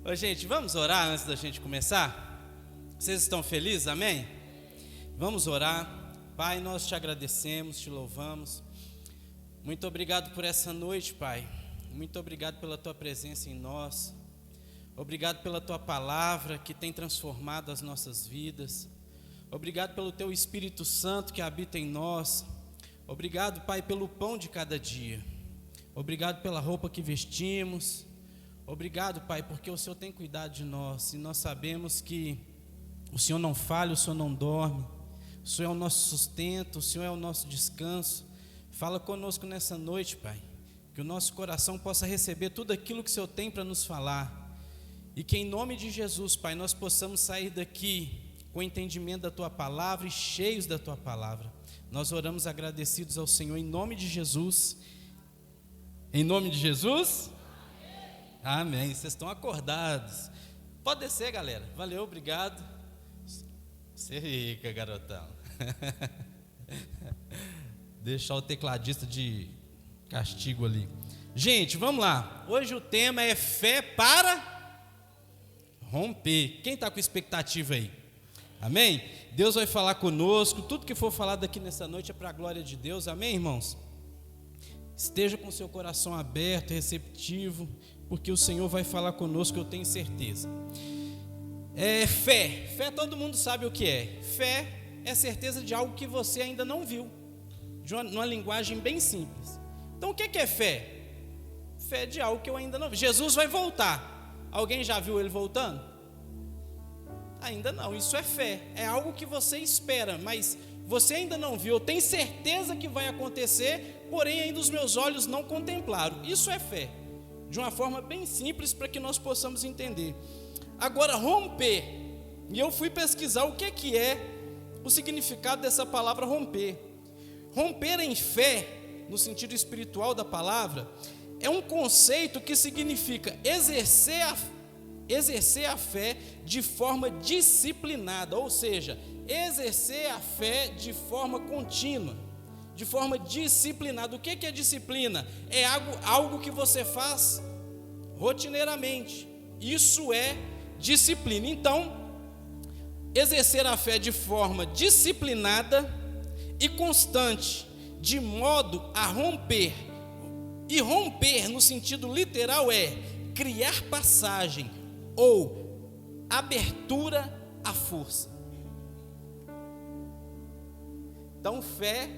Ô, gente, vamos orar antes da gente começar? Vocês estão felizes, amém? Vamos orar. Pai, nós te agradecemos, te louvamos. Muito obrigado por essa noite, Pai. Muito obrigado pela tua presença em nós. Obrigado pela tua palavra que tem transformado as nossas vidas. Obrigado pelo teu Espírito Santo que habita em nós. Obrigado, Pai, pelo pão de cada dia. Obrigado pela roupa que vestimos. Obrigado, Pai, porque o Senhor tem cuidado de nós. E nós sabemos que o Senhor não falha, o Senhor não dorme. O Senhor é o nosso sustento, o Senhor é o nosso descanso. Fala conosco nessa noite, Pai. Que o nosso coração possa receber tudo aquilo que o Senhor tem para nos falar. E que em nome de Jesus, Pai, nós possamos sair daqui com entendimento da Tua palavra e cheios da Tua palavra. Nós oramos agradecidos ao Senhor em nome de Jesus. Em nome de Jesus? Amém. Vocês estão acordados. Pode descer, galera. Valeu, obrigado. Você rica, garotão. Deixar o tecladista de castigo ali. Gente, vamos lá. Hoje o tema é fé para romper. Quem está com expectativa aí? Amém? Deus vai falar conosco. Tudo que for falado aqui nessa noite é para a glória de Deus. Amém, irmãos? Esteja com seu coração aberto, receptivo, porque o Senhor vai falar conosco, eu tenho certeza. Fé. Fé todo mundo sabe o que é. Fé é certeza de algo que você ainda não viu. Numa linguagem bem simples. Então o que é fé? Fé de algo que eu ainda não vi. Jesus vai voltar. Alguém já viu ele voltando? Ainda não. Isso é fé. É algo que você espera, mas você ainda não viu. Eu tenho certeza que vai acontecer, porém ainda os meus olhos não contemplaram. Isso é fé. De uma forma bem simples para que nós possamos entender. Agora, romper. E eu fui pesquisar o que é o significado dessa palavra romper. Romper em fé, no sentido espiritual da palavra, é um conceito que significa exercer a fé de forma disciplinada, ou seja, exercer a fé de forma contínua, de forma disciplinada. O que é disciplina? É algo que você faz rotineiramente. Isso é disciplina. Então, exercer a fé de forma disciplinada e constante, de modo a romper. E romper, no sentido literal, é criar passagem ou abertura à força. Então, fé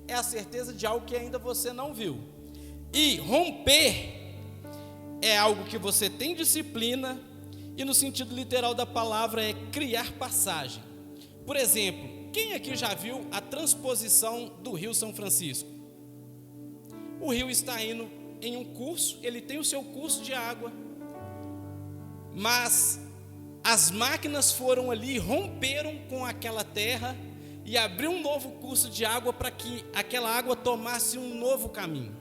é a certeza de algo que ainda você não viu. E romper é algo que você tem disciplina e no sentido literal da palavra é criar passagem. Por exemplo, quem aqui já viu a transposição do Rio São Francisco? O rio está indo em um curso, ele tem o seu curso de água, mas as máquinas foram ali, romperam com aquela terra e abriu um novo curso de água para que aquela água tomasse um novo caminho.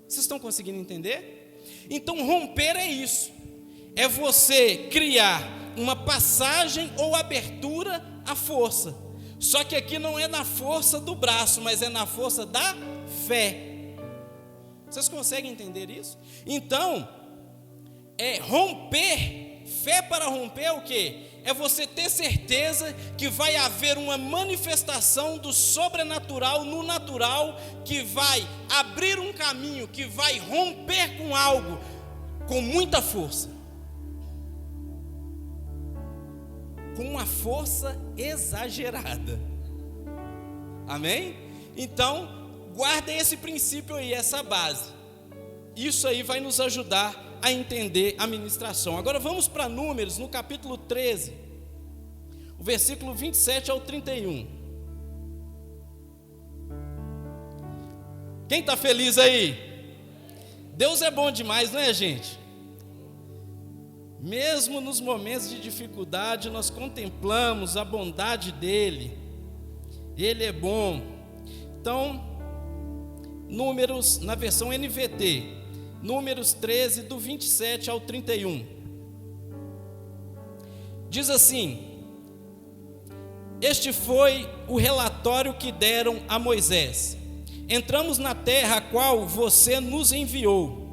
Vocês estão conseguindo entender? Então romper é isso, é você criar uma passagem ou abertura à força, só que aqui não é na força do braço, mas é na força da fé. Vocês conseguem entender isso? Então, romper, fé para romper é o quê? É você ter certeza que vai haver uma manifestação do sobrenatural no natural, que vai abrir um caminho, que vai romper com algo, com muita força. Com uma força exagerada. Amém? Então, guarda esse princípio aí, essa base. Isso aí vai nos ajudar a entender a ministração. Agora vamos para Números, no capítulo 13, o versículo 27 ao 31. Quem está feliz aí? Deus é bom demais, não é, gente? Mesmo nos momentos de dificuldade, nós contemplamos a bondade dEle. Ele é bom. Então, Números, na versão NVT, Números 13, do 27 ao 31. Diz assim: este foi o relatório que deram a Moisés. Entramos na terra a qual você nos enviou.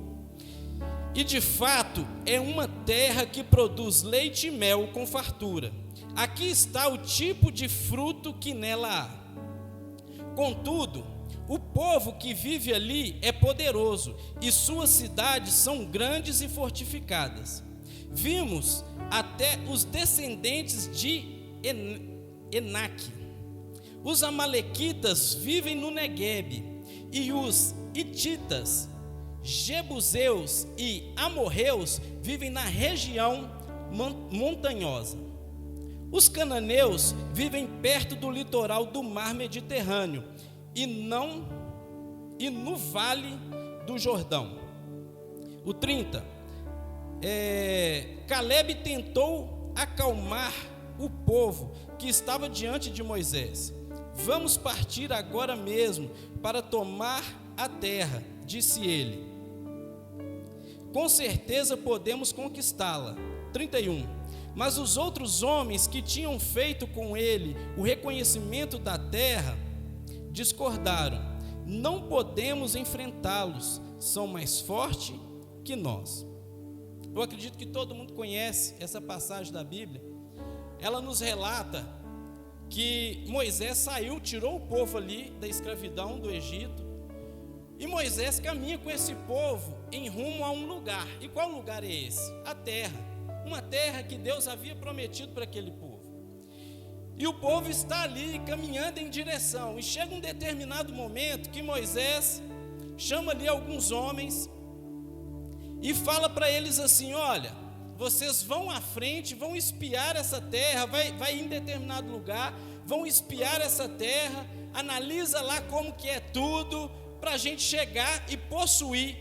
E de fato é uma terra que produz leite e mel com fartura. Aqui está o tipo de fruto que nela há. Contudo, o povo que vive ali é poderoso, e suas cidades são grandes e fortificadas. Vimos até os descendentes de Enaque. Os amalequitas vivem no Neguebe, e os hititas, jebuseus e amorreus vivem na região montanhosa. Os cananeus vivem perto do litoral do mar Mediterrâneo e no vale do Jordão. O 30. Caleb tentou acalmar o povo que estava diante de Moisés. Vamos partir agora mesmo para tomar a terra, disse ele. Com certeza podemos conquistá-la. 31. Mas os outros homens que tinham feito com ele o reconhecimento da terra discordaram. Não podemos enfrentá-los, são mais fortes que nós. Eu acredito que todo mundo conhece essa passagem da Bíblia. Ela nos relata que Moisés saiu, tirou o povo ali da escravidão do Egito, e Moisés caminha com esse povo em rumo a um lugar. E qual lugar é esse? A terra, uma terra que Deus havia prometido para aquele povo. E o povo está ali caminhando em direção, e chega um determinado momento que Moisés chama ali alguns homens e fala para eles assim: olha, vocês vão à frente, vão espiar essa terra, vai em determinado lugar, vão espiar essa terra, analisa lá como que é tudo, para a gente chegar e possuir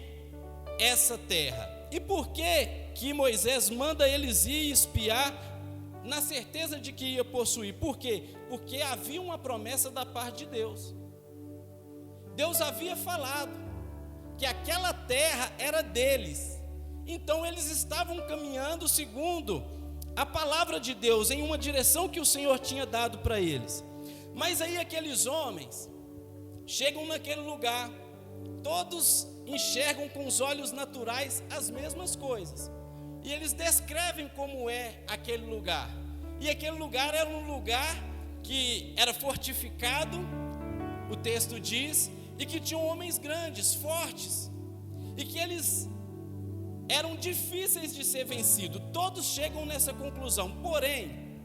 essa terra. E por que Moisés manda eles ir espiar, na certeza de que ia possuir? Por quê? Porque havia uma promessa da parte de Deus. Deus havia falado que aquela terra era deles. Então eles estavam caminhando segundo a palavra de Deus, em uma direção que o Senhor tinha dado para eles. Mas aí aqueles homens chegam naquele lugar, todos enxergam com os olhos naturais as mesmas coisas, e eles descrevem como é aquele lugar. E aquele lugar era um lugar que era fortificado, o texto diz, e que tinham homens grandes, fortes, e que eles eram difíceis de ser vencidos. Todos chegam nessa conclusão. Porém,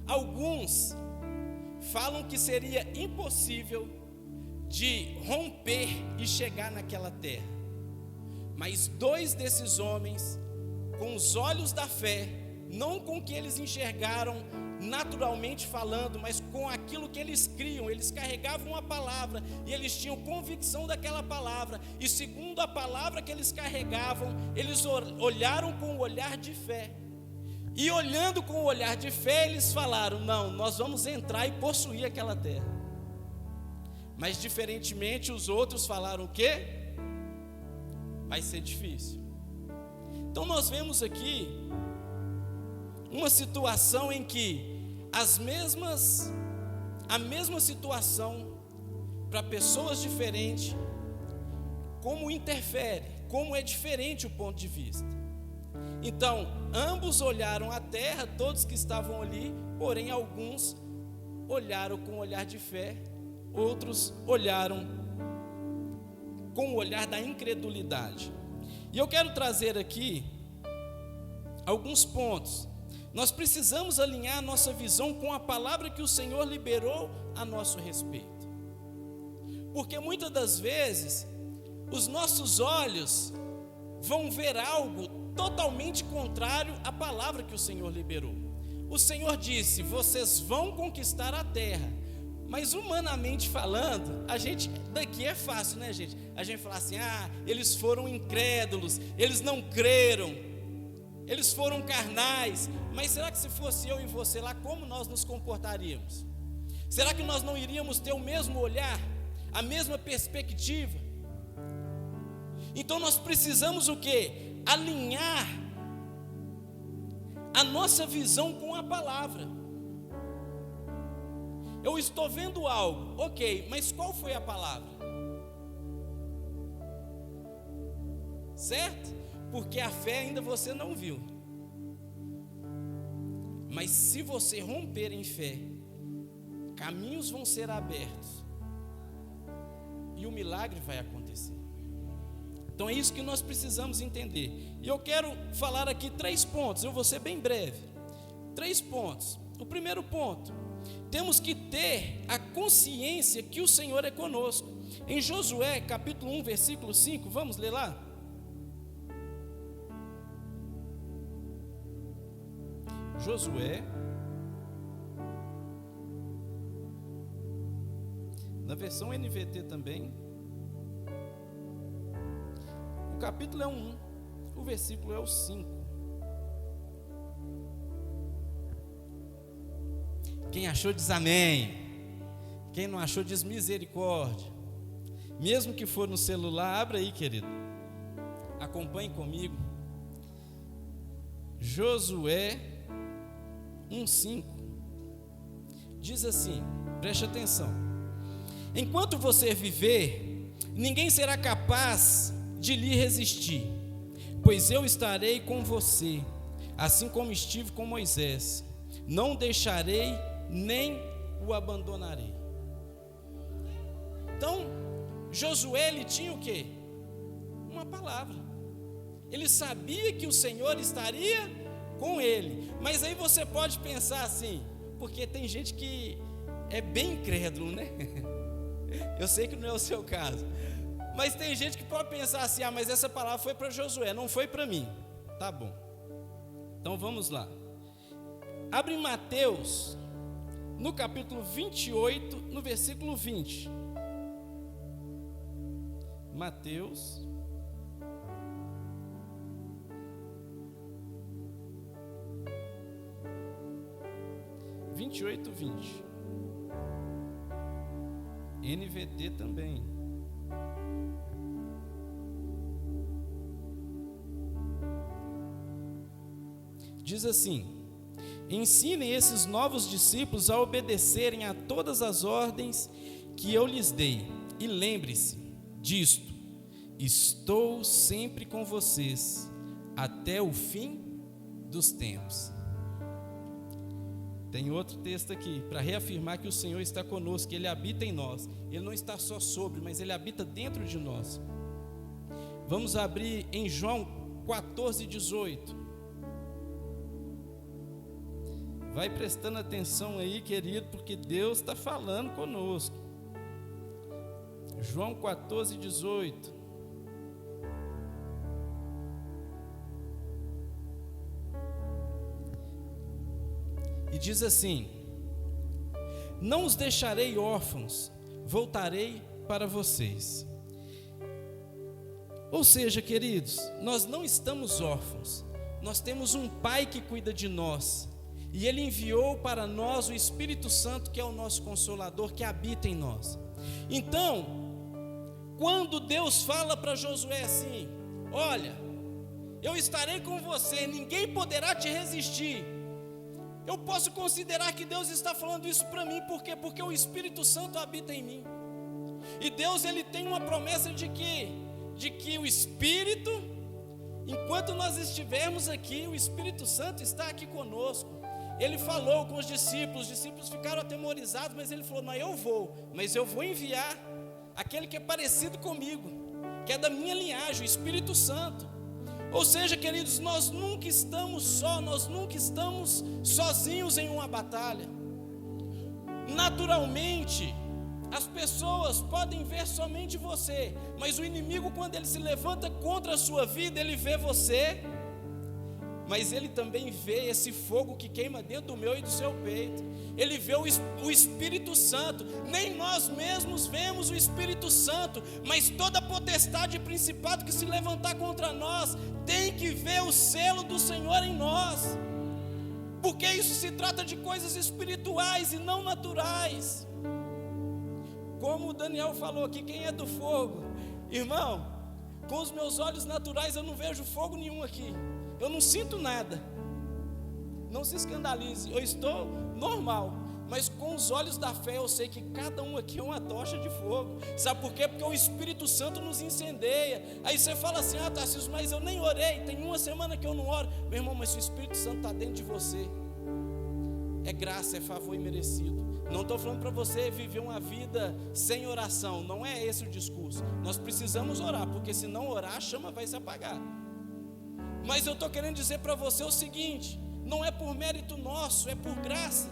alguns falam que seria impossível de romper e chegar naquela terra. Mas dois desses homens, com os olhos da fé, não com o que eles enxergaram naturalmente falando, mas com aquilo que eles criam, eles carregavam a palavra e eles tinham convicção daquela palavra, e segundo a palavra que eles carregavam, eles olharam com o olhar de fé, e olhando com o olhar de fé, eles falaram: não, nós vamos entrar e possuir aquela terra. Mas diferentemente, os outros falaram o quê? Vai ser difícil. Então nós vemos aqui uma situação em que a mesma situação para pessoas diferentes, como interfere, como é diferente o ponto de vista. Então, ambos olharam a terra, todos que estavam ali, porém alguns olharam com o olhar de fé, outros olharam com o olhar da incredulidade. E eu quero trazer aqui alguns pontos. Nós precisamos alinhar a nossa visão com a palavra que o Senhor liberou a nosso respeito. Porque muitas das vezes, os nossos olhos vão ver algo totalmente contrário à palavra que o Senhor liberou. O Senhor disse: vocês vão conquistar a terra. Mas humanamente falando, a gente, daqui é fácil, né, gente? A gente fala assim: eles foram incrédulos, eles não creram, eles foram carnais. Mas será que se fosse eu e você lá, como nós nos comportaríamos? Será que nós não iríamos ter o mesmo olhar, a mesma perspectiva? Então nós precisamos o quê? Alinhar a nossa visão com a palavra. Eu estou vendo algo, ok, mas qual foi a palavra? Certo? porque a fé ainda você não viu. Mas se você romper em fé, caminhos vão ser abertos e o milagre vai acontecer. Então é isso que nós precisamos entender. E eu quero falar aqui 3 pontos, eu vou ser bem breve. 3 pontos. O primeiro ponto, temos que ter a consciência que o Senhor é conosco. Em Josué capítulo 1, versículo 5, vamos ler lá? Josué, na versão NVT também, o capítulo é o 1, o versículo é o 5. Quem achou diz amém, quem não achou diz misericórdia. Mesmo que for no celular, abra aí, querido, acompanhe comigo. Josué 1:5 diz assim, preste atenção: enquanto você viver, ninguém será capaz de lhe resistir, pois eu estarei com você, assim como estive com Moisés, não deixarei nem o abandonarei. Então, Josué, ele tinha o quê? Uma palavra. Ele sabia que o Senhor estaria com ele. Mas aí você pode pensar assim, porque tem gente que é bem incrédulo, né? Eu sei que não é o seu caso, mas tem gente que pode pensar assim, mas essa palavra foi para Josué, não foi para mim. Tá bom, então vamos lá. Abre em Mateus, no capítulo 28, no versículo 20. Mateus 28:20. NVT também. Diz assim: ensinem esses novos discípulos a obedecerem a todas as ordens que eu lhes dei, e lembre-se disto: estou sempre com vocês até o fim dos tempos. Tem outro texto aqui para reafirmar que o Senhor está conosco, que Ele habita em nós. Ele não está só sobre, mas Ele habita dentro de nós. Vamos abrir em João 14:18. Vai prestando atenção aí, querido, porque Deus está falando conosco. João 14:18. E diz assim: não os deixarei órfãos, voltarei para vocês. Ou seja, queridos, nós não estamos órfãos, nós temos um Pai que cuida de nós, e Ele enviou para nós o Espírito Santo, que é o nosso Consolador, que habita em nós. Então, quando Deus fala para Josué assim: olha, eu estarei com você, ninguém poderá te resistir, eu posso considerar que Deus está falando isso para mim. Por quê? Porque o Espírito Santo habita em mim. E Deus, Ele tem uma promessa de que o Espírito, enquanto nós estivermos aqui, o Espírito Santo está aqui conosco. Ele falou com os discípulos ficaram atemorizados, mas Ele falou: não, mas eu vou enviar aquele que é parecido comigo, que é da minha linhagem, o Espírito Santo. Ou seja, queridos, nós nunca estamos só, nós nunca estamos sozinhos em uma batalha. Naturalmente, as pessoas podem ver somente você, mas o inimigo, quando ele se levanta contra a sua vida, ele vê você, mas ele também vê esse fogo que queima dentro do meu e do seu peito. Ele vê o Espírito Santo. Nem nós mesmos vemos o Espírito Santo, mas toda potestade e principado que se levantar contra nós tem que ver o selo do Senhor em nós, porque isso se trata de coisas espirituais e não naturais. Como o Daniel falou aqui, quem é do fogo? Irmão, com os meus olhos naturais eu não vejo fogo nenhum aqui, eu não sinto nada. Não se escandalize, eu estou normal, mas com os olhos da fé eu sei que cada um aqui é uma tocha de fogo. Sabe por quê? Porque o Espírito Santo nos incendeia. Aí você fala assim: ah, Tarcísio, mas eu nem orei, tem uma semana que eu não oro. Meu irmão, mas se o Espírito Santo está dentro de você, é graça, é favor imerecido. Não estou falando para você viver uma vida sem oração, não é esse o discurso. Nós precisamos orar, porque se não orar, a chama vai se apagar. Mas eu estou querendo dizer para você o seguinte: não é por mérito nosso, é por graça.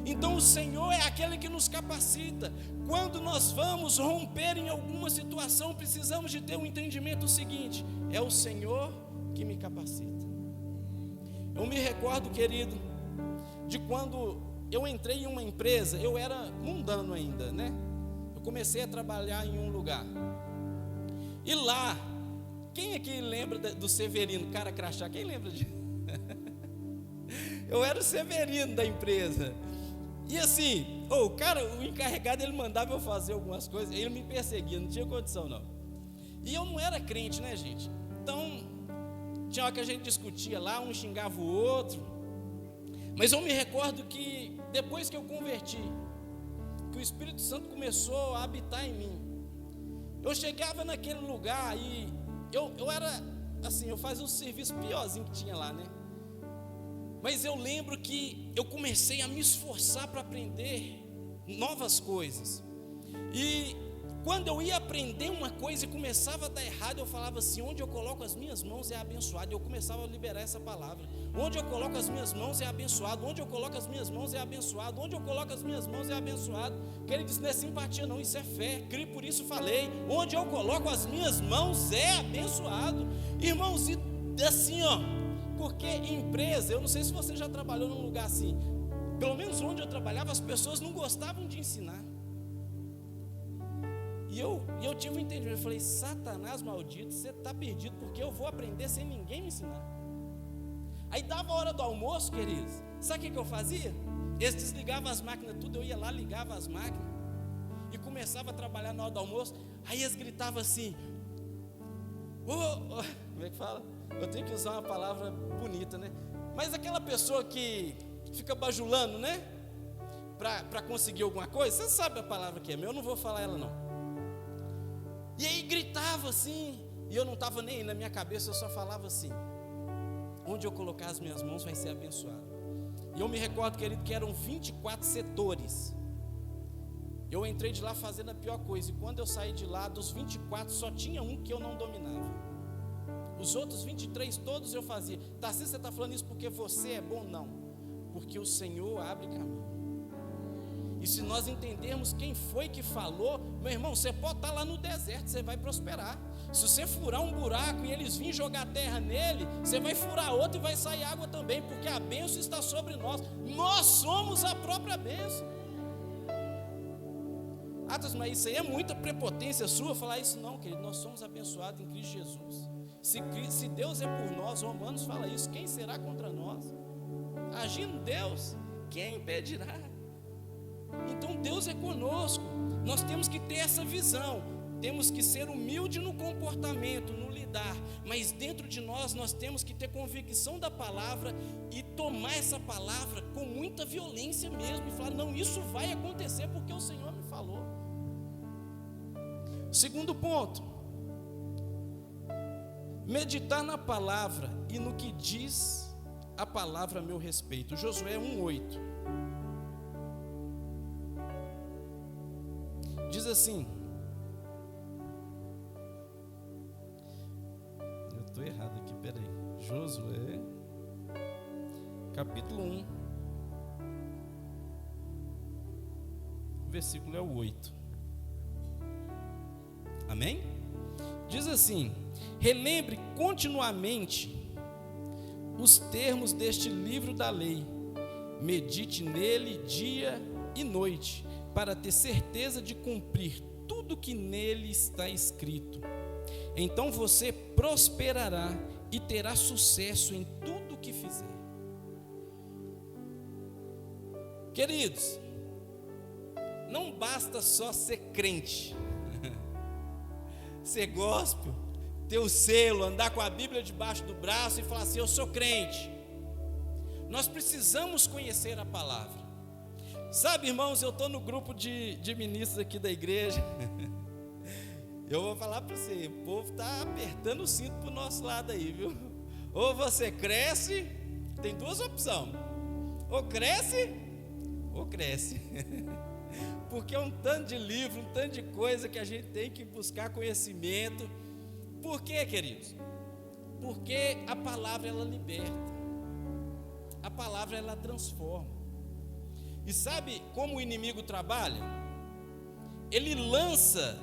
Então o Senhor é aquele que nos capacita. Quando nós vamos romper em alguma situação, precisamos de ter um entendimento seguinte: é o Senhor que me capacita. Eu me recordo, querido, de quando eu entrei em uma empresa. Eu era mundano ainda, né? Eu comecei a trabalhar em um lugar. E lá, quem aqui lembra do Severino, cara crachá? Quem lembra disso? Eu era o Severino da empresa. E assim, o encarregado, ele mandava eu fazer algumas coisas, ele me perseguia, não tinha condição não. E eu não era crente, né, gente? Então, tinha hora que a gente discutia lá, um xingava o outro. Mas eu me recordo que depois que eu converti, que o Espírito Santo começou a habitar em mim, eu chegava naquele lugar e eu era assim, eu fazia um serviço piorzinho que tinha lá, né? Mas eu lembro que eu comecei a me esforçar para aprender novas coisas. E quando eu ia aprender uma coisa e começava a dar errado, eu falava assim: onde eu coloco as minhas mãos é abençoado. E eu começava a liberar essa palavra: onde eu coloco as minhas mãos é abençoado, onde eu coloco as minhas mãos é abençoado, onde eu coloco as minhas mãos é abençoado. Que ele disse: não é simpatia não, isso é fé, criei, por isso falei, onde eu coloco as minhas mãos é abençoado. Irmãos, e assim porque empresa, eu não sei se você já trabalhou num lugar assim, pelo menos onde eu trabalhava, as pessoas não gostavam de ensinar. E eu tive um entendimento, eu falei: Satanás maldito, você está perdido, porque eu vou aprender sem ninguém me ensinar. Aí dava a hora do almoço, queridos, sabe o que eu fazia? Eles desligavam as máquinas, tudo, eu ia lá, ligava as máquinas e começava a trabalhar na hora do almoço. Aí eles gritavam assim: como é que fala? Eu tenho que usar uma palavra bonita, né? Mas aquela pessoa que fica bajulando, né? Para conseguir alguma coisa, você sabe a palavra que é, eu não vou falar ela não. E aí gritava assim, e eu não estava nem aí na minha cabeça, eu só falava assim: onde eu colocar as minhas mãos vai ser abençoado. E eu me recordo, querido, que eram 24 setores. Eu entrei de lá fazendo a pior coisa, e quando eu saí de lá, dos 24, só tinha um que eu não dominava. Os outros 23, todos eu fazia. Tarcísio, você está falando isso porque você é bom? Não, porque o Senhor abre caminho. E se nós entendermos quem foi que falou, meu irmão, você pode estar lá no deserto, você vai prosperar. Se você furar um buraco e eles virem jogar terra nele, você vai furar outro e vai sair água também, porque a bênção está sobre nós. Nós somos a própria bênção. Mas isso aí é muita prepotência sua falar isso? Não, querido, nós somos abençoados em Cristo Jesus. Se Deus é por nós, Romanos fala isso, quem será contra nós? Agindo Deus, quem impedirá? Então Deus é conosco. Nós temos que ter essa visão. Temos que ser humilde no comportamento, no lidar. Mas dentro de nós temos que ter convicção da palavra e tomar essa palavra com muita violência mesmo. E falar: não, isso vai acontecer porque o Senhor me falou. Segundo ponto: meditar na palavra e no que diz a palavra a meu respeito. Josué 1:8 diz assim, eu estou errado aqui, peraí, Josué capítulo 1, o versículo é o 8, amém? Diz assim: relembre continuamente os termos deste livro da lei, medite nele dia e noite, para ter certeza de cumprir tudo que nele está escrito. Então você prosperará e terá sucesso em tudo que fizer. Queridos, não basta só ser crente, ser gospel, ter o selo, andar com a Bíblia debaixo do braço e falar assim: eu sou crente. Nós precisamos conhecer a palavra. Sabe, irmãos, eu estou no grupo de ministros aqui da igreja. Eu vou falar para você, o povo está apertando o cinto para o nosso lado aí, viu? Ou você cresce, tem duas opções, ou cresce, porque é um tanto de livro, um tanto de coisa que a gente tem que buscar conhecimento. Por quê, queridos? Porque a palavra ela liberta, a palavra ela transforma. E sabe como o inimigo trabalha? Ele lança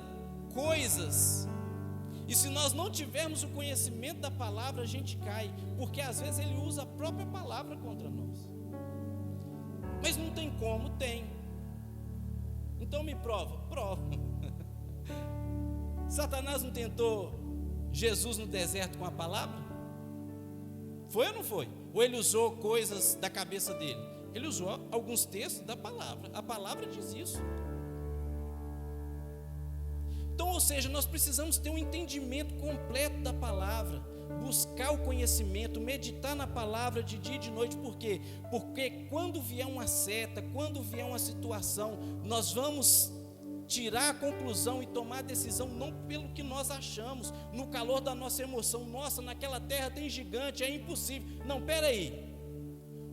coisas, e se nós não tivermos o conhecimento da palavra, a gente cai, porque às vezes ele usa a própria palavra contra nós. Mas não tem como, tem. Então me prova. Satanás não tentou Jesus no deserto com a palavra? Foi ou não foi? Ou ele usou coisas da cabeça dele? Ele usou alguns textos da palavra. A palavra diz isso. Então, ou seja, nós precisamos ter um entendimento completo da palavra, buscar o conhecimento, meditar na palavra de dia e de noite. Por quê? Porque quando vier uma seta, quando vier uma situação, nós vamos tirar a conclusão e tomar a decisão não pelo que nós achamos, no calor da nossa emoção. Nossa, naquela terra tem gigante, é impossível. Não, peraí.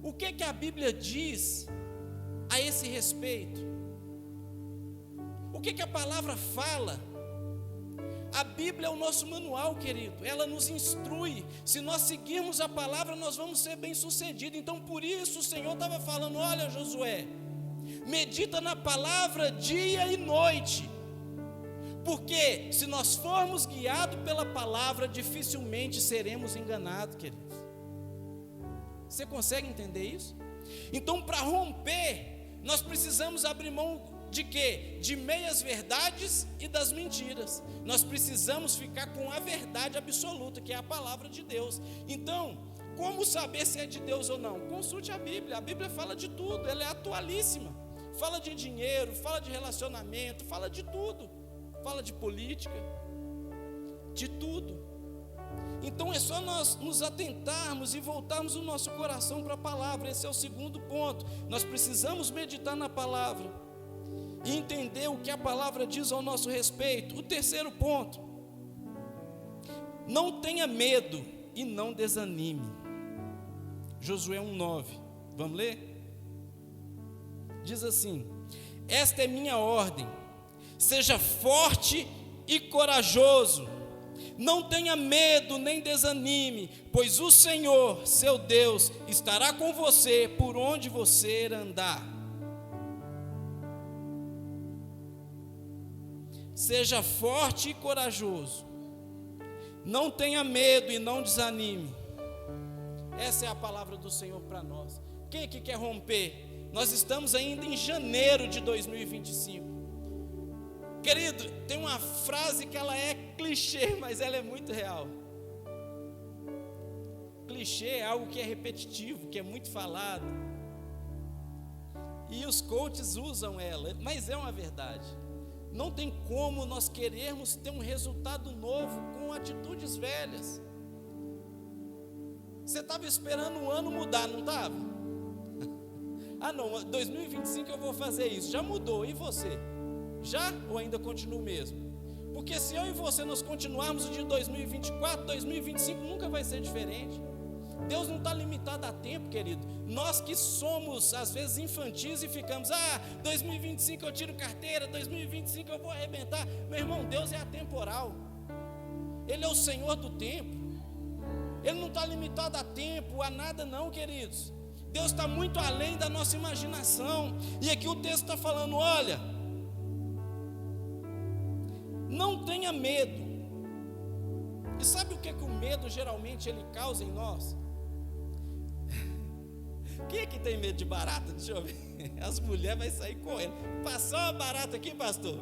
O que a Bíblia diz a esse respeito? O que a palavra fala? A Bíblia é o nosso manual, querido. Ela nos instrui. Se nós seguirmos a palavra, nós vamos ser bem-sucedidos. Então, por isso o Senhor estava falando: olha, Josué, medita na palavra dia e noite, porque se nós formos guiados pela palavra, dificilmente seremos enganados, queridos. Você consegue entender isso? Então, para romper, nós precisamos abrir mão de quê? De meias verdades e das mentiras. Nós precisamos ficar com a verdade absoluta, que é a palavra de Deus. Então, como saber se é de Deus ou não? Consulte a Bíblia fala de tudo, ela é atualíssima. Fala de dinheiro, fala de relacionamento, fala de tudo. Fala de política, de tudo. Então é só nós nos atentarmos e voltarmos o nosso coração para a palavra. Esse é o segundo ponto. Nós precisamos meditar na palavra e entender o que a palavra diz ao nosso respeito. O terceiro ponto: não tenha medo e não desanime. Josué 1:9, vamos ler? Diz assim: esta é minha ordem, seja forte e corajoso, não tenha medo nem desanime, pois o Senhor, seu Deus, estará com você por onde você andar. Seja forte e corajoso, não tenha medo e não desanime. Essa é a palavra do Senhor para nós. Quem que quer romper? Nós estamos ainda em janeiro de 2025. Querido, tem uma frase que ela é clichê, mas ela é muito real. Clichê é algo que é repetitivo, que é muito falado. E os coaches usam ela, mas é uma verdade. Não tem como nós querermos ter um resultado novo com atitudes velhas. Você estava esperando um ano mudar, não estava? Ah não, 2025 eu vou fazer isso. Já mudou, e você? Já ou ainda continua o mesmo? Porque se eu e você nós continuarmos o de 2024, 2025 nunca vai ser diferente. Deus não está limitado a tempo, querido. Nós que somos às vezes infantis e ficamos: 2025 eu tiro carteira, 2025 eu vou arrebentar. Meu irmão, Deus é atemporal. Ele é o Senhor do tempo. Ele não está limitado a tempo, a nada não, queridos. Deus está muito além da nossa imaginação. E aqui o texto está falando: olha, não tenha medo. E sabe o que o medo geralmente ele causa em nós? Quem é que tem medo de barata? Deixa eu ver. As mulheres vão sair correndo. Passou uma barata aqui, pastor?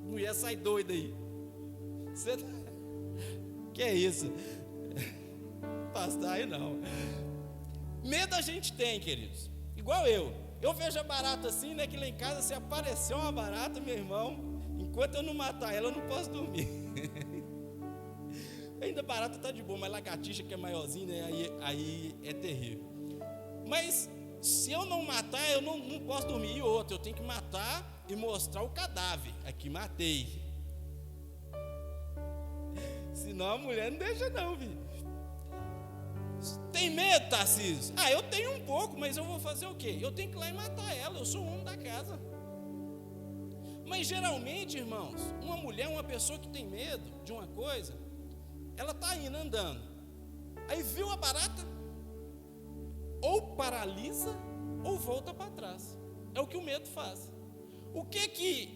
Mulher sai doida aí. Você... Que é isso? Pastor, aí não. Medo a gente tem, queridos. Igual eu. Eu vejo a barata assim, né? Que lá em casa, se aparecer uma barata, meu irmão, enquanto eu não matar ela, eu não posso dormir. Ainda barata tá de boa, mas lagartixa que é maiorzinha, né? Aí é terrível. Mas Se eu não matar, eu não posso dormir. E outra, eu tenho que matar e mostrar o cadáver. Aqui, matei. Senão a mulher não deixa não, filho. Tem medo, Tarcísio? Eu tenho um pouco, mas eu vou fazer o quê? Eu tenho que ir lá e matar ela, eu sou o homem da casa. Mas geralmente, irmãos, uma mulher, uma pessoa que tem medo de uma coisa, ela está indo andando, aí viu a barata, ou paralisa, ou volta para trás. É o que o medo faz. O que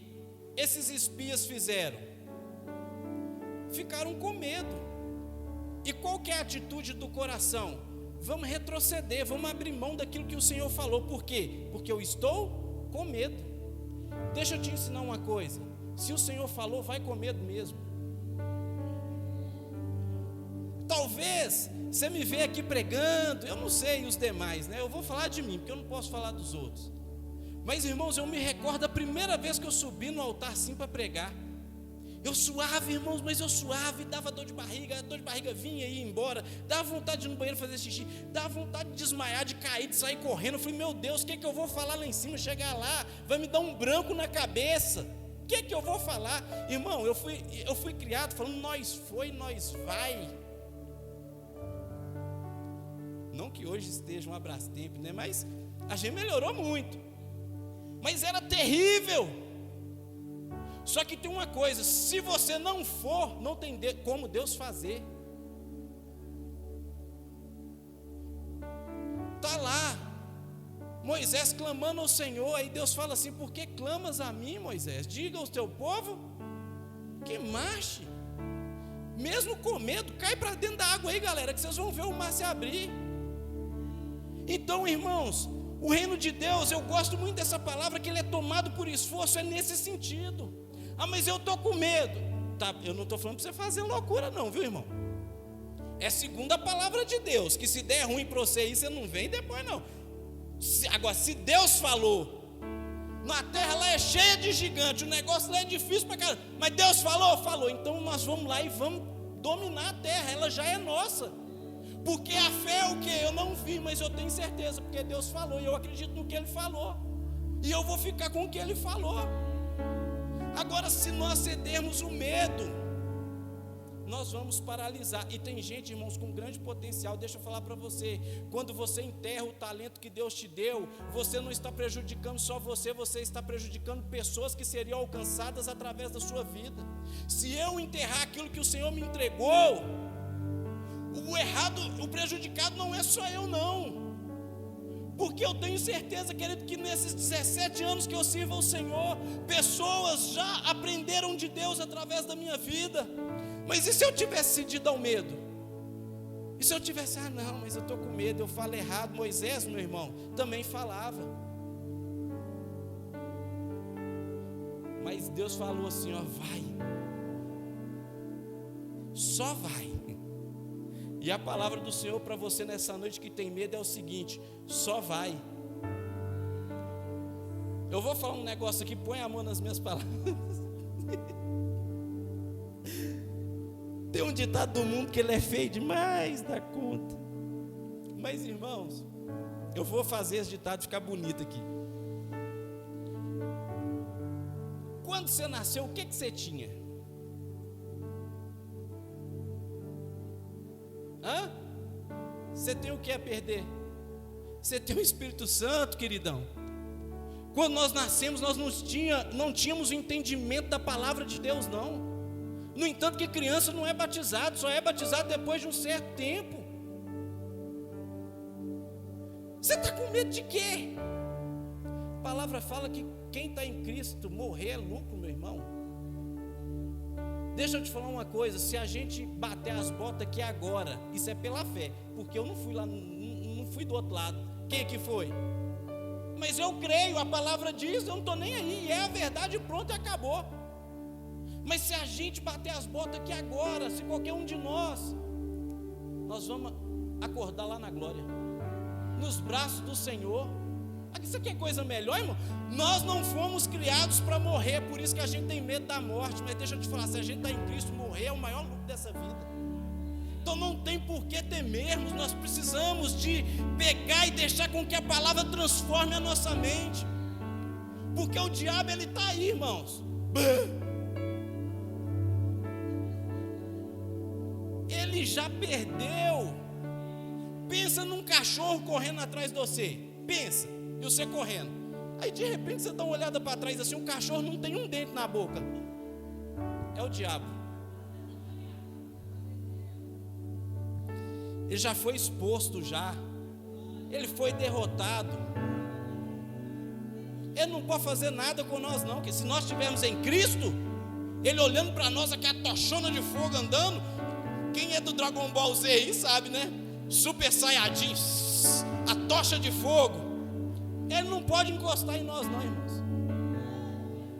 esses espias fizeram? Ficaram com medo. E qual que é a atitude do coração? Vamos retroceder, vamos abrir mão daquilo que o Senhor falou. Por quê? Porque eu estou com medo. Deixa eu te ensinar uma coisa. Se o Senhor falou, vai com medo mesmo. Talvez você me vê aqui pregando, eu não sei os demais, né? Eu vou falar de mim, porque eu não posso falar dos outros. Mas, irmãos, eu me recordo da primeira vez que eu subi no altar assim para pregar. Eu suava, irmãos, mas eu suava e dava dor de barriga, a dor de barriga vinha e ia embora, dava vontade de ir no banheiro fazer xixi, dava vontade de desmaiar, de cair, de sair correndo. Eu falei, meu Deus, o que eu vou falar lá em cima, chegar lá, vai me dar um branco na cabeça, o que eu vou falar? Irmão, eu fui criado falando, nós foi, nós vai. Não que hoje esteja um Abrastemp, né? Mas a gente melhorou muito, mas era terrível. Só que tem uma coisa, se você não for, não tem como Deus fazer. Está lá, Moisés clamando ao Senhor, aí Deus fala assim, por que clamas a mim, Moisés? Diga ao teu povo que marche. Mesmo com medo, cai para dentro da água aí, galera, que vocês vão ver o mar se abrir. Então, irmãos, o reino de Deus, eu gosto muito dessa palavra, que ele é tomado por esforço, é nesse sentido. Mas eu estou com medo. Tá, eu não estou falando para você fazer loucura não, viu, irmão? É segundo a palavra de Deus, que se der ruim para você aí, você não vem depois não. Agora, se Deus falou, na terra lá é cheia de gigante, o negócio lá é difícil para caramba, mas Deus falou, então nós vamos lá e vamos dominar a terra, ela já é nossa. Porque a fé é o que? Eu não vi, mas eu tenho certeza, porque Deus falou, e eu acredito no que Ele falou, e eu vou ficar com o que Ele falou. Agora, se nós cedermos o medo, nós vamos paralisar. E tem gente, irmãos, com grande potencial. Deixa eu falar para você, quando você enterra o talento que Deus te deu, você não está prejudicando só você, você está prejudicando pessoas que seriam alcançadas através da sua vida. Se eu enterrar aquilo que o Senhor me entregou, o prejudicado não é só eu não. Porque eu tenho certeza, querido, que nesses 17 anos que eu sirvo ao Senhor, pessoas já aprenderam de Deus através da minha vida. Mas e se eu tivesse cedido ao medo? E se eu tivesse, não, mas eu estou com medo, eu falo errado. Moisés, meu irmão, também falava. Mas Deus falou assim, vai. Só vai. E a palavra do Senhor para você nessa noite que tem medo é o seguinte, só vai. Eu vou falar um negócio aqui, põe a mão nas minhas palavras. Tem um ditado do mundo que ele é feio demais da conta. Mas, irmãos, eu vou fazer esse ditado ficar bonito aqui. Quando você nasceu, o que você tinha? Você tem o que a perder? Você tem o Espírito Santo, queridão. Quando nós nascemos, nós não tínhamos o entendimento da palavra de Deus, não. No entanto, que criança não é batizado, só é batizado depois de um certo tempo. Você está com medo de quê? A palavra fala que quem está em Cristo, morrer é lucro, meu irmão. Deixa eu te falar uma coisa, se a gente bater as botas aqui agora, isso é pela fé, porque eu não fui lá, não fui do outro lado. Quem que foi? Mas eu creio, a palavra diz, eu não estou nem aí, e é a verdade, pronto, e acabou. Mas se a gente bater as botas aqui agora, se qualquer um de nós vamos acordar lá na glória, nos braços do Senhor. Isso aqui é coisa melhor, irmão. Nós não fomos criados para morrer, por isso que a gente tem medo da morte. Mas deixa eu te falar, se a gente está em Cristo, morrer é o maior lucro dessa vida. Então não tem por que temermos. Nós precisamos de pegar e deixar com que a palavra transforme a nossa mente, porque o diabo ele está aí, irmãos. Ele já perdeu. Pensa num cachorro correndo atrás de você. Pensa, e você correndo. Aí de repente você dá uma olhada para trás assim, o cachorro não tem um dente na boca. É o diabo. Ele já foi exposto já. Ele foi derrotado. Ele não pode fazer nada com nós não, porque se nós estivermos em Cristo, ele olhando para nós aqui, a tochona de fogo andando. Quem é do Dragon Ball Z aí sabe, né? Super Saiyajin, a tocha de fogo. Ele não pode encostar em nós não, irmãos.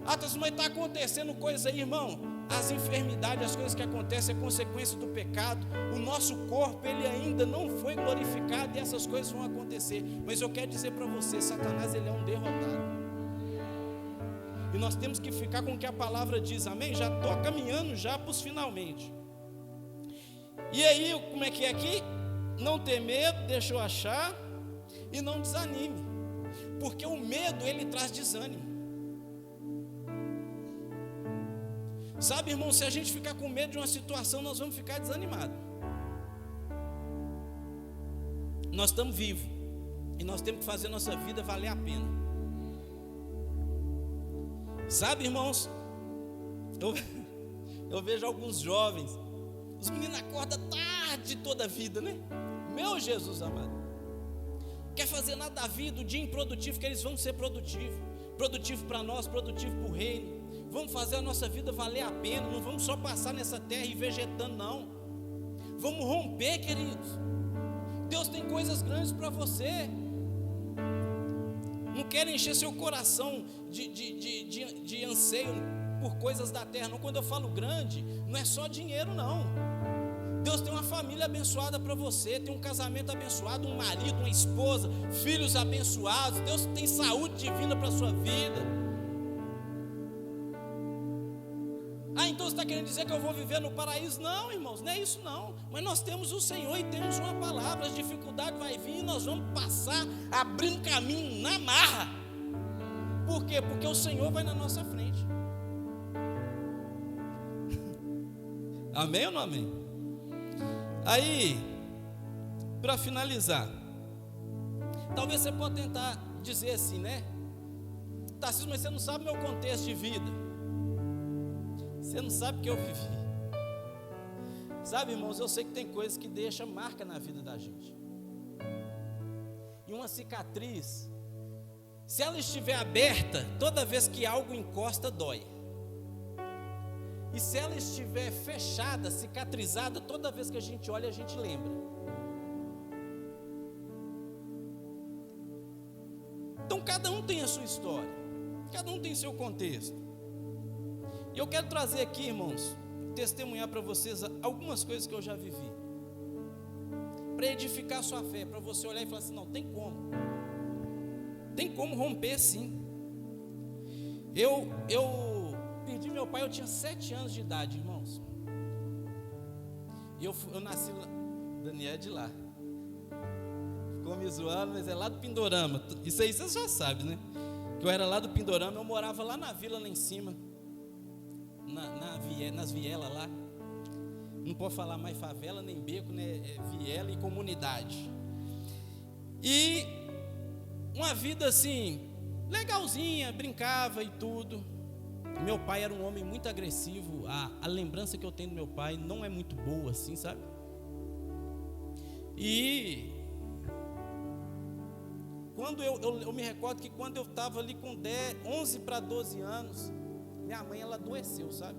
Mas está acontecendo coisa aí, irmão. As enfermidades, as coisas que acontecem é consequência do pecado. O nosso corpo, ele ainda não foi glorificado e essas coisas vão acontecer. Mas eu quero dizer para você, Satanás, ele é um derrotado. E nós temos que ficar com o que a palavra diz, amém? Já estou caminhando já para os finalmente. E aí, como é que é aqui? Não ter medo, deixa eu achar, e não desanime, porque o medo ele traz desânimo. Sabe, irmão, se a gente ficar com medo de uma situação, nós vamos ficar desanimados. Nós estamos vivos e nós temos que fazer nossa vida valer a pena. Sabe, irmãos, eu vejo alguns jovens, os meninos acordam tarde toda a vida, né? Meu Jesus amado, quer fazer nada da vida, o dia improdutivo, que eles vão ser produtivos, produtivo para nós, produtivo para o reino. Vamos fazer a nossa vida valer a pena, não vamos só passar nessa terra e vegetando não, vamos romper, queridos. Deus tem coisas grandes para você. Não quero encher seu coração de anseio por coisas da terra não. Quando eu falo grande, não é só dinheiro não. Deus tem uma família abençoada para você, tem um casamento abençoado, um marido, uma esposa, filhos abençoados. Deus tem saúde divina para a sua vida. Então você está querendo dizer que eu vou viver no paraíso? Não, irmãos, não é isso não. Mas nós temos o Senhor e temos uma palavra. As dificuldades vai vir e nós vamos passar, abrir um caminho na marra. Por quê? Porque o Senhor vai na nossa frente. Amém ou não amém? Aí, para finalizar, talvez você possa tentar dizer assim, né? Tarcísio, mas você não sabe meu contexto de vida. Você não sabe o que eu vivi. Sabe, irmãos, eu sei que tem coisas que deixam marca na vida da gente. E uma cicatriz, se ela estiver aberta, toda vez que algo encosta, dói. E se ela estiver fechada, cicatrizada, toda vez que a gente olha, a gente lembra. Então cada um tem a sua história, cada um tem seu contexto. E eu quero trazer aqui, irmãos, testemunhar para vocês algumas coisas que eu já vivi, para edificar a sua fé, para você olhar e falar assim, não, tem como romper sim. Eu perdi meu pai, eu tinha 7 anos de idade, irmãos. E eu nasci lá, Daniel é de lá. Ficou me zoando, mas é lá do Pindorama. Isso aí vocês já sabem, né? Que eu era lá do Pindorama, eu morava lá na vila, lá em cima. Nas vielas lá. Não pode falar mais favela, nem beco, né? É viela e comunidade. E uma vida assim, legalzinha, brincava e tudo. Meu pai era um homem muito agressivo. A lembrança que eu tenho do meu pai não é muito boa assim, sabe? E quando eu me recordo que quando eu estava ali com 11 para 12 anos, minha mãe ela adoeceu, sabe?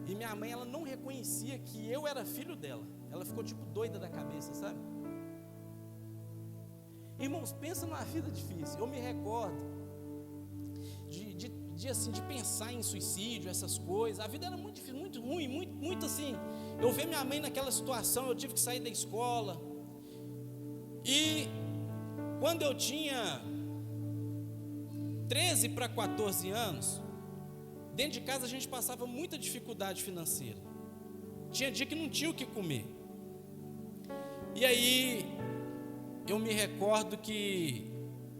E minha mãe ela não reconhecia que eu era filho dela. Ela ficou tipo doida da cabeça, sabe? Irmãos, pensa numa vida difícil. Eu me recordo de pensar em suicídio, essas coisas. A vida era muito difícil, muito ruim, muito assim. Eu ver minha mãe naquela situação, eu tive que sair da escola. E quando eu tinha 13 para 14 anos, dentro de casa a gente passava muita dificuldade financeira. Tinha dia que não tinha o que comer. E aí, eu me recordo que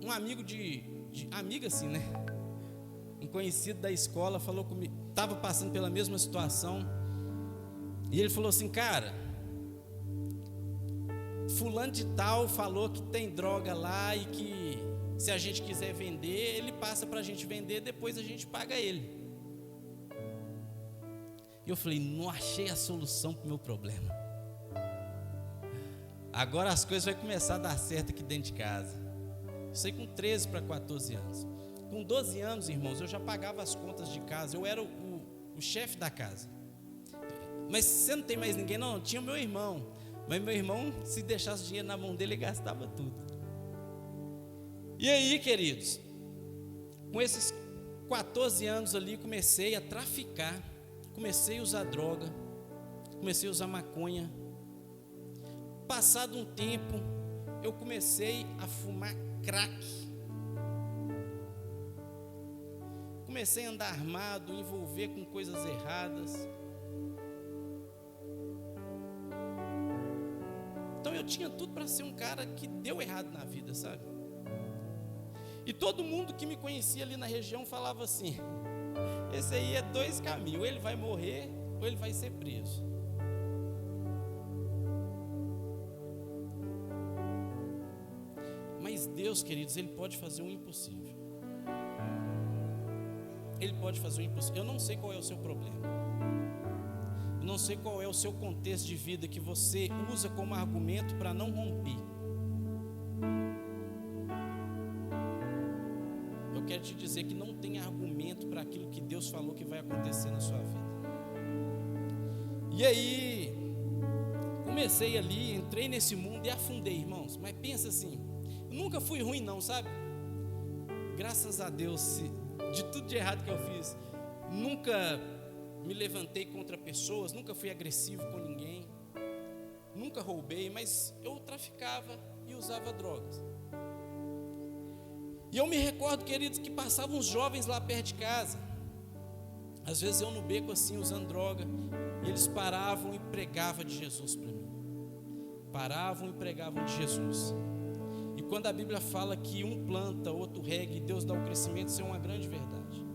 um amigo amigo assim, né? Um conhecido da escola falou comigo, estava passando pela mesma situação, e ele falou assim: cara, fulano de tal falou que tem droga lá e que se a gente quiser vender, ele passa para a gente vender, depois a gente paga ele. E eu falei: não achei a solução para o meu problema. Agora as coisas vão começar a dar certo aqui dentro de casa. Isso aí com 13 para 14 anos. Com 12 anos, irmãos, eu já pagava as contas de casa. Eu era o chefe da casa. Mas você não tem mais ninguém? Não, tinha meu irmão. Mas meu irmão, se deixasse dinheiro na mão dele, ele gastava tudo. E aí, queridos, com esses 14 anos ali, comecei a traficar. Comecei a usar droga. Comecei a usar maconha. Passado um tempo, eu comecei a fumar crack. Comecei a andar armado, envolver com coisas erradas. Então eu tinha tudo para ser um cara que deu errado na vida, sabe? E todo mundo que me conhecia ali na região falava assim: esse aí é dois caminhos, ou ele vai morrer ou ele vai ser preso. Mas Deus, queridos, Ele pode fazer o impossível. Ele pode fazer o impossível. Eu não sei qual é o seu problema. Eu não sei qual é o seu contexto de vida que você usa como argumento para não romper. Eu quero te dizer que não tem argumento para aquilo que Deus falou que vai acontecer na sua vida. E aí, comecei ali, entrei nesse mundo e afundei, irmãos. Mas pensa assim, eu nunca fui ruim não, sabe? Graças a Deus, de tudo de errado que eu fiz, nunca me levantei contra pessoas, nunca fui agressivo com ninguém, nunca roubei, mas eu traficava e usava drogas. E eu me recordo, queridos, que passavam uns jovens lá perto de casa, às vezes eu no beco assim, usando droga, e eles paravam e pregavam de Jesus para mim, paravam e pregavam de Jesus. E quando a Bíblia fala que um planta, outro rega e Deus dá o crescimento, isso é uma grande verdade.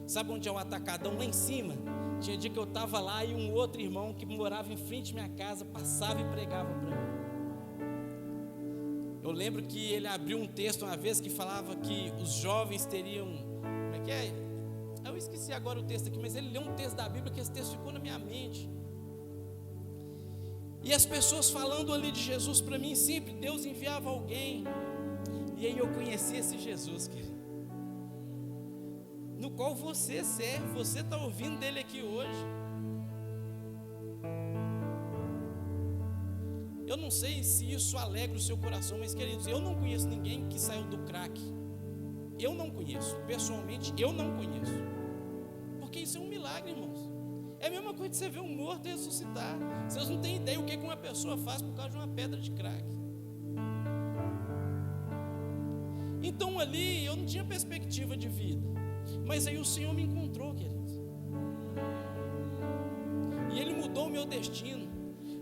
Sabe onde é o atacadão? Lá em cima. Tinha dia que eu estava lá e um outro irmão que morava em frente à minha casa passava e pregava para mim. Eu lembro que ele abriu um texto uma vez que falava que os jovens teriam... Como é que é? Eu esqueci agora o texto aqui, mas ele leu um texto da Bíblia que esse texto ficou na minha mente. E as pessoas falando ali de Jesus para mim, sempre Deus enviava alguém. E aí eu conheci esse Jesus, querido, no qual você serve, você está ouvindo dele aqui hoje. Eu não sei se isso alegra o seu coração, mas queridos, eu não conheço ninguém que saiu do crack. Eu não conheço, pessoalmente eu não conheço. Porque isso é um milagre, irmãos. É a mesma coisa de você ver um morto ressuscitar. Vocês não têm ideia o que uma pessoa faz por causa de uma pedra de crack. Então ali eu não tinha perspectiva de vida. Mas aí o Senhor me encontrou, queridos. E Ele mudou o meu destino.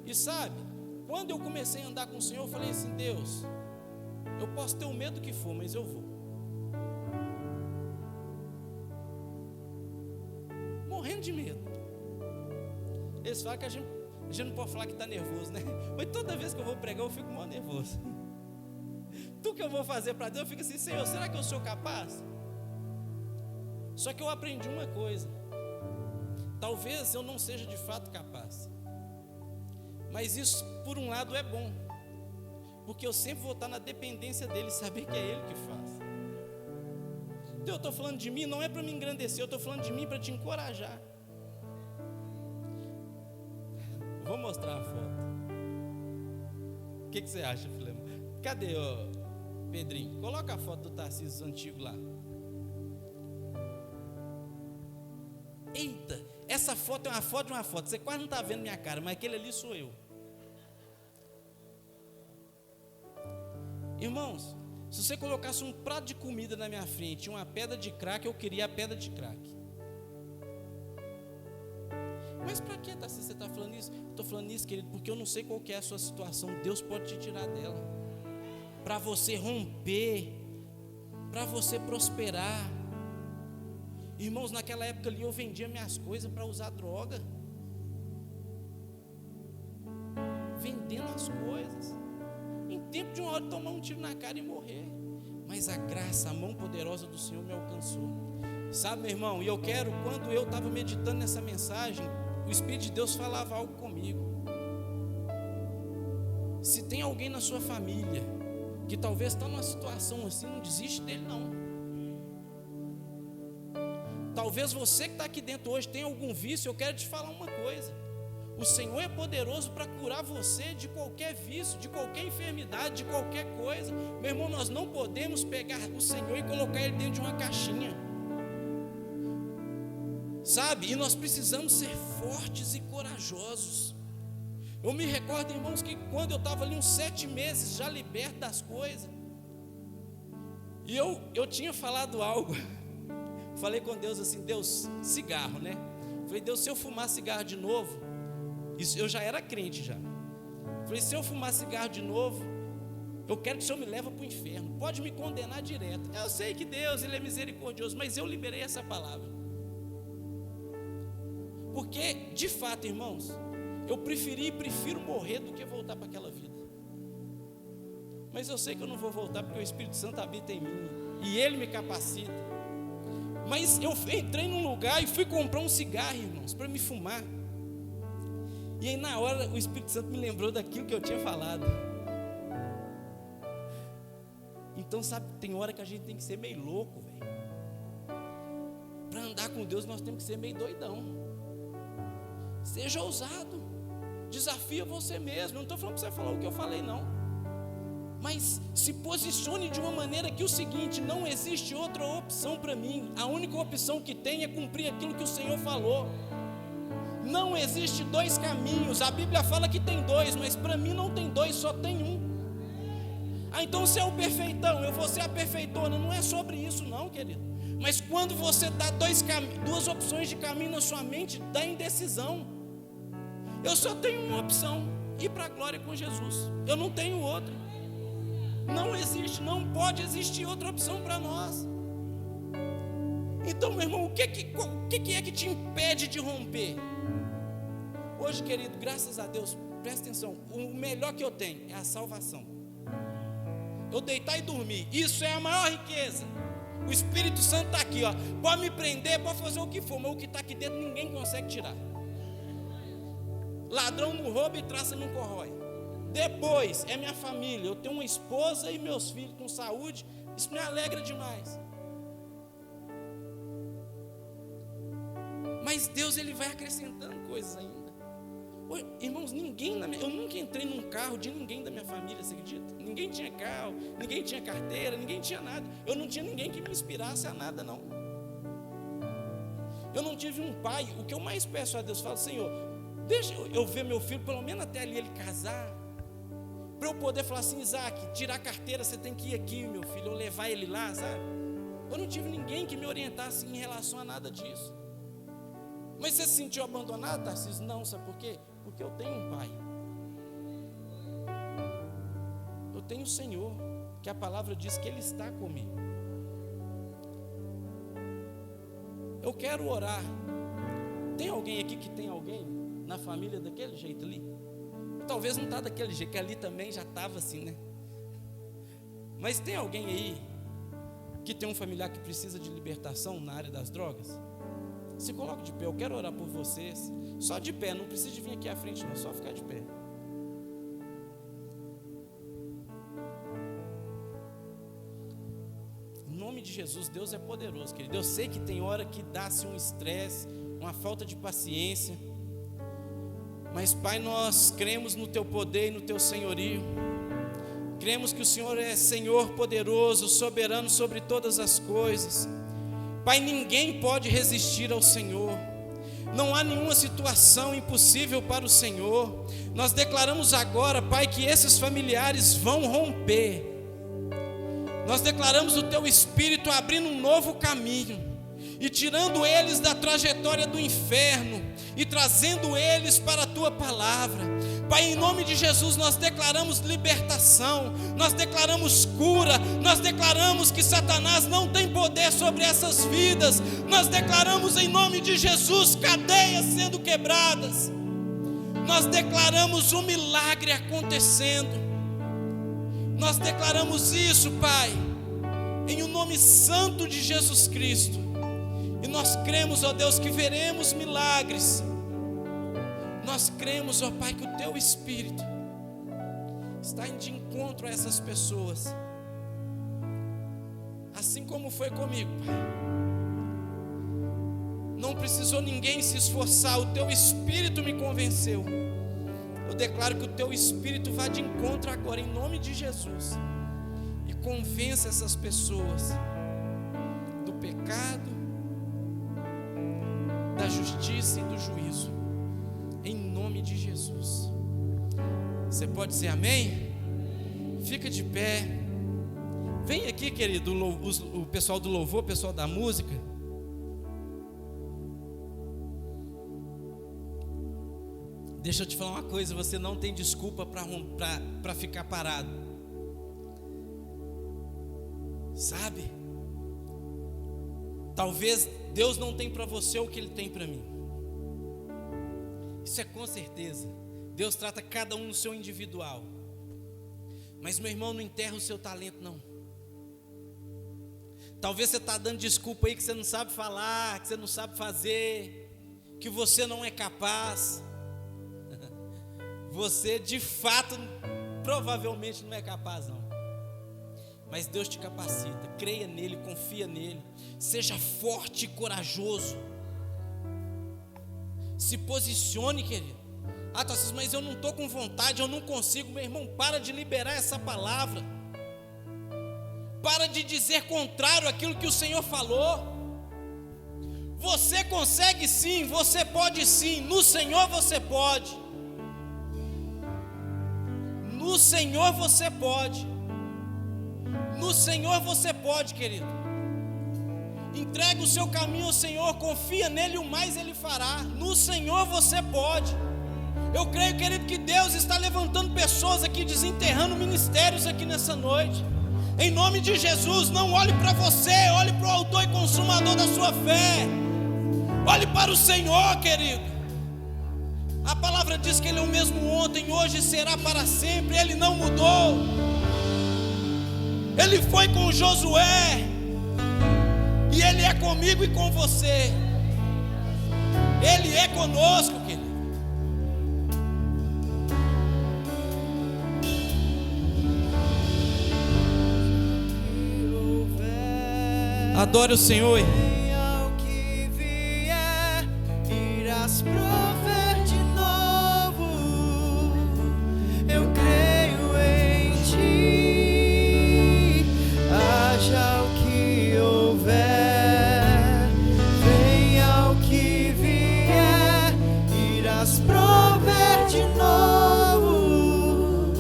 E sabe, quando eu comecei a andar com o Senhor, eu falei assim: Deus, eu posso ter o medo que for, mas eu vou. Morrendo de medo. Eles falam que a gente não pode falar que está nervoso, né? Mas toda vez que eu vou pregar, eu fico mal nervoso. Tudo que eu vou fazer para Deus, eu fico assim: Senhor, será que eu sou capaz? Só que eu aprendi uma coisa: talvez eu não seja de fato capaz, mas isso por um lado é bom, porque eu sempre vou estar na dependência dele, saber que é ele que faz. Então eu estou falando de mim, não é para me engrandecer, eu estou falando de mim para te encorajar. Vou mostrar a foto. O que você acha, Filema? Cadê, Pedrinho? Coloca a foto do Tarcísio antigo lá. Eita, essa foto é uma foto de uma foto. Você quase não está vendo minha cara, mas aquele ali sou eu. Irmãos, se você colocasse um prato de comida na minha frente e uma pedra de crack, eu queria a pedra de crack. Mas para que você está falando isso? Estou falando isso, querido, porque eu não sei qual que é a sua situação. Deus pode te tirar dela, para você romper, para você prosperar. Irmãos, naquela época ali eu vendia minhas coisas para usar droga, vendendo as coisas, em tempo de uma hora tomar um tiro na cara e morrer. Mas a graça, a mão poderosa do Senhor me alcançou. Sabe, meu irmão, e eu quero, quando eu estava meditando nessa mensagem, o Espírito de Deus falava algo comigo. Se tem alguém na sua família que talvez está numa situação assim, não desiste dele não. Talvez você que está aqui dentro hoje tenha algum vício. Eu quero te falar uma coisa: o Senhor é poderoso para curar você de qualquer vício, de qualquer enfermidade, de qualquer coisa. Meu irmão, nós não podemos pegar o Senhor e colocar Ele dentro de uma caixinha, sabe? E nós precisamos ser fortes e corajosos. Eu me recordo, irmãos, que quando eu estava ali uns 7 meses já liberto das coisas, e eu tinha falado algo, falei com Deus assim: Deus, cigarro, né? Falei: Deus, se eu fumar cigarro de novo, isso, eu já era crente já. Falei: se eu fumar cigarro de novo, eu quero que o Senhor me leve para o inferno, pode me condenar direto. Eu sei que Deus, Ele é misericordioso, mas eu liberei essa palavra, porque de fato, irmãos, eu prefiro morrer do que voltar para aquela vida. Mas eu sei que eu não vou voltar, porque o Espírito Santo habita em mim e Ele me capacita. Mas eu entrei num lugar e fui comprar um cigarro, irmãos, para me fumar. E aí na hora o Espírito Santo me lembrou daquilo que eu tinha falado. Então, sabe, tem hora que a gente tem que ser meio louco, velho. Para andar com Deus nós temos que ser meio doidão. Seja ousado, desafia você mesmo. Eu não estou falando para você falar o que eu falei não, mas se posicione de uma maneira que o seguinte: não existe outra opção para mim, a única opção que tem é cumprir aquilo que o Senhor falou. Não existe 2 caminhos, a Bíblia fala que tem 2, mas para mim não tem 2, só tem um. Então você é o perfeitão, eu vou ser a perfeitona. Não é sobre isso não, querido. Mas quando você dá 2 opções de caminho na sua mente, dá indecisão. Eu só tenho uma opção: ir para a glória com Jesus. Eu não tenho outra. Não existe, não pode existir outra opção para nós. Então, meu irmão, o que é que te impede de romper? Hoje, querido, graças a Deus, presta atenção, o melhor que eu tenho é a salvação. Eu deitar e dormir, isso é a maior riqueza. O Espírito Santo está aqui, ó. Pode me prender, pode fazer o que for, mas o que está aqui dentro ninguém consegue tirar. Ladrão não rouba e traça não corrói. Depois é minha família. Eu tenho uma esposa e meus filhos com saúde. Isso me alegra demais. Mas Deus, Ele vai acrescentando coisas ainda. Irmãos, eu nunca entrei num carro de ninguém da minha família, você acredita? Ninguém tinha carro, ninguém tinha carteira, ninguém tinha nada. Eu não tinha ninguém que me inspirasse a nada, não. Eu não tive um pai. O que eu mais peço a Deus, falo: Senhor, deixa eu ver meu filho, pelo menos até ali ele casar, para eu poder falar assim: Isaac, tirar a carteira, você tem que ir aqui, meu filho, eu levar ele lá, sabe? Eu não tive ninguém que me orientasse em relação a nada disso. Mas você se sentiu abandonado, Tarcísio? Não, sabe por quê? Porque eu tenho um pai. Eu tenho o Senhor, que a palavra diz que Ele está comigo. Eu quero orar. Tem alguém aqui que tem alguém na família daquele jeito ali? Talvez não está daquele jeito, que ali também já estava assim, né? Mas tem alguém aí que tem um familiar que precisa de libertação na área das drogas? Se coloque de pé, eu quero orar por vocês. Só de pé, não precisa de vir aqui à frente não, só ficar de pé. Em nome de Jesus, Deus é poderoso, querido. Eu sei que tem hora que dá-se um estresse, uma falta de paciência. Mas, Pai, nós cremos no Teu poder e no Teu senhorio. Cremos que o Senhor é Senhor poderoso, soberano sobre todas as coisas. Pai, ninguém pode resistir ao Senhor. Não há nenhuma situação impossível para o Senhor. Nós declaramos agora, Pai, que esses familiares vão romper. Nós declaramos o Teu Espírito abrindo um novo caminho e tirando eles da trajetória do inferno. e trazendo eles para a tua palavra. Pai, em nome de Jesus, nós declaramos libertação, nós declaramos cura, nós declaramos que Satanás não tem poder sobre essas vidas, nós declaramos em nome de Jesus cadeias sendo quebradas, nós declaramos um milagre acontecendo, nós declaramos isso, Pai, em o nome santo de Jesus Cristo, e nós cremos, ó Deus, que veremos milagres. Nós cremos, ó Pai, que o Teu Espírito está indo de encontro a essas pessoas, assim como foi comigo, Pai. Não precisou ninguém se esforçar, o Teu Espírito me convenceu. Eu declaro que o Teu Espírito vá de encontro agora, em nome de Jesus, e convença essas pessoas do pecado, da justiça e do juízo, em nome de Jesus. Você pode dizer amém? Fica de pé. Vem aqui, querido, o pessoal do louvor, o pessoal da música. Deixa eu te falar uma coisa, você não tem desculpa para ficar parado. Sabe? Talvez Deus não tem para você o que Ele tem para mim. Isso é com certeza. Deus trata cada um no seu individual. Mas, meu irmão, não enterra o seu talento, não. Talvez você está dando desculpa aí que você não sabe falar, que você não sabe fazer, que você não é capaz. Você, de fato, provavelmente não é capaz, não. Mas Deus te capacita. Creia nele, confia nele. Seja forte e corajoso. Se posicione, querido. Ah, Tarcísio, mas eu não estou com vontade, eu não consigo. Meu irmão, para de liberar essa palavra. Para de dizer contrário àquilo que o Senhor falou. Você consegue sim, você pode sim. No Senhor você pode. No Senhor você pode. No Senhor você pode, querido. Entrega o seu caminho ao Senhor, confia nele, o mais Ele fará. No Senhor você pode. Eu creio, querido, que Deus está levantando pessoas aqui, desenterrando ministérios aqui nessa noite. Em nome de Jesus, não olhe para você, olhe para o autor e consumador da sua fé. Olhe para o Senhor, querido. A palavra diz que Ele é o mesmo ontem, hoje e será para sempre. Ele não mudou. Ele foi com Josué, e Ele é comigo e com você. Ele é conosco, querido. Adore o Senhor. Venha o que vier, irás prover de novo. Eu creio em ti. Haja o que houver. Venha o que vier, irás prover de novo.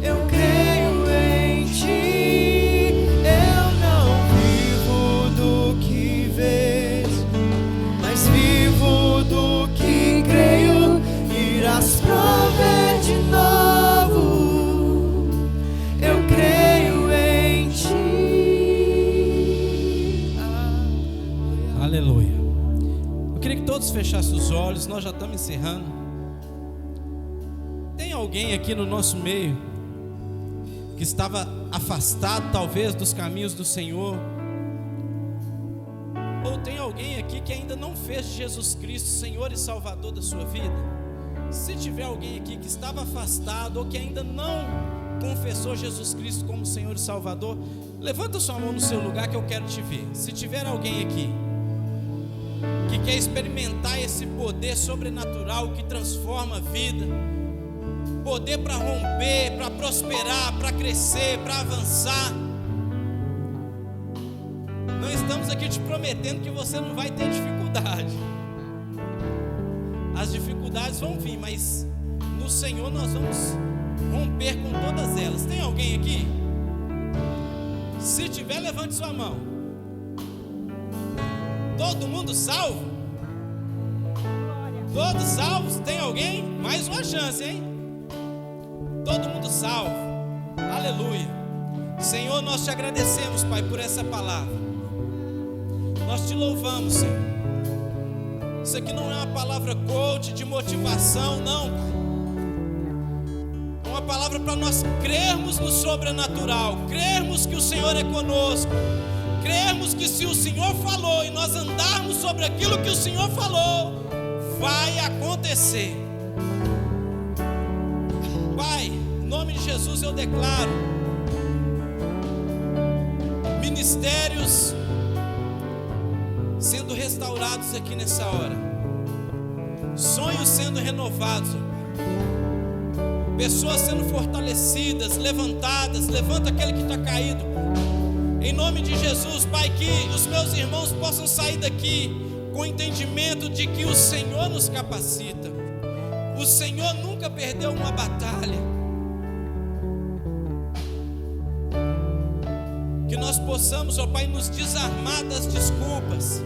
Eu creio em ti. Eu não vivo do que vejo, mas vivo do que creio. Irás prover de novo. Eu creio em ti. Aleluia. Eu queria que todos fechassem os olhos, nós já estamos encerrando. Tem alguém aqui no nosso meio que estava afastado talvez dos caminhos do Senhor? Ou tem alguém aqui que ainda não fez de Jesus Cristo Senhor e Salvador da sua vida? Se tiver alguém aqui que estava afastado ou que ainda não confessou Jesus Cristo como Senhor e Salvador, levanta sua mão no seu lugar que eu quero te ver. Se tiver alguém aqui que quer experimentar esse poder sobrenatural que transforma a vida, poder para romper, para prosperar, para crescer, para avançar. Não estamos aqui te prometendo que você não vai ter dificuldade. As dificuldades vão vir, mas no Senhor nós vamos romper com todas elas. Tem alguém aqui? Se tiver, levante sua mão. Todo mundo salvo? Todos salvos? Tem alguém? Mais uma chance, hein? Todo mundo salvo. Aleluia. Senhor, nós te agradecemos, Pai, por essa palavra. Nós te louvamos, Senhor. Isso aqui não é uma palavra coach de motivação, não, Pai. É uma palavra para nós crermos no sobrenatural, crermos que o Senhor é conosco, crermos que se o Senhor falou e nós andarmos sobre aquilo que o Senhor falou, vai acontecer. Pai, em nome de Jesus eu declaro ministérios sendo restaurados aqui nessa hora, sonhos sendo renovados, pessoas sendo fortalecidas, levantadas. Levanta aquele que está caído, em nome de Jesus, Pai, que os meus irmãos possam sair daqui com o entendimento de que o Senhor nos capacita. O Senhor nunca perdeu uma batalha. Que nós possamos, ó Pai, nos desarmar das desculpas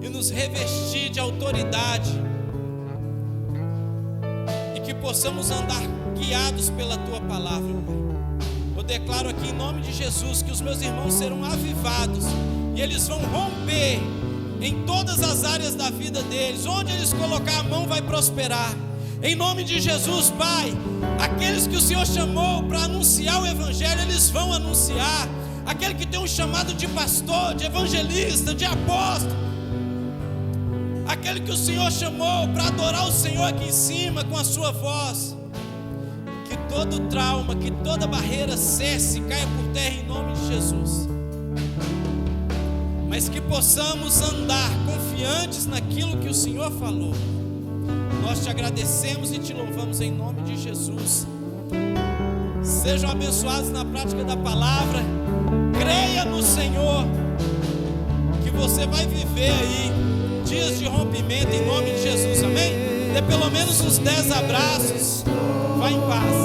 e nos revestir de autoridade, e que possamos andar guiados pela Tua palavra, Pai. Eu declaro aqui em nome de Jesus que os meus irmãos serão avivados e eles vão romper em todas as áreas da vida deles. Onde eles colocar a mão vai prosperar. Em nome de Jesus, Pai, aqueles que o Senhor chamou para anunciar o Evangelho, eles vão anunciar. Aquele que tem um chamado de pastor, de evangelista, de apóstolo, aquele que o Senhor chamou para adorar o Senhor aqui em cima com a sua voz, que todo trauma, que toda barreira cesse e caia por terra em nome de Jesus. Mas que possamos andar confiantes naquilo que o Senhor falou. Nós te agradecemos e te louvamos em nome de Jesus. Sejam abençoados na prática da palavra. Creia no Senhor, que você vai viver aí dias de rompimento em nome de Jesus, amém? Dê pelo menos uns 10 abraços. Vá em paz.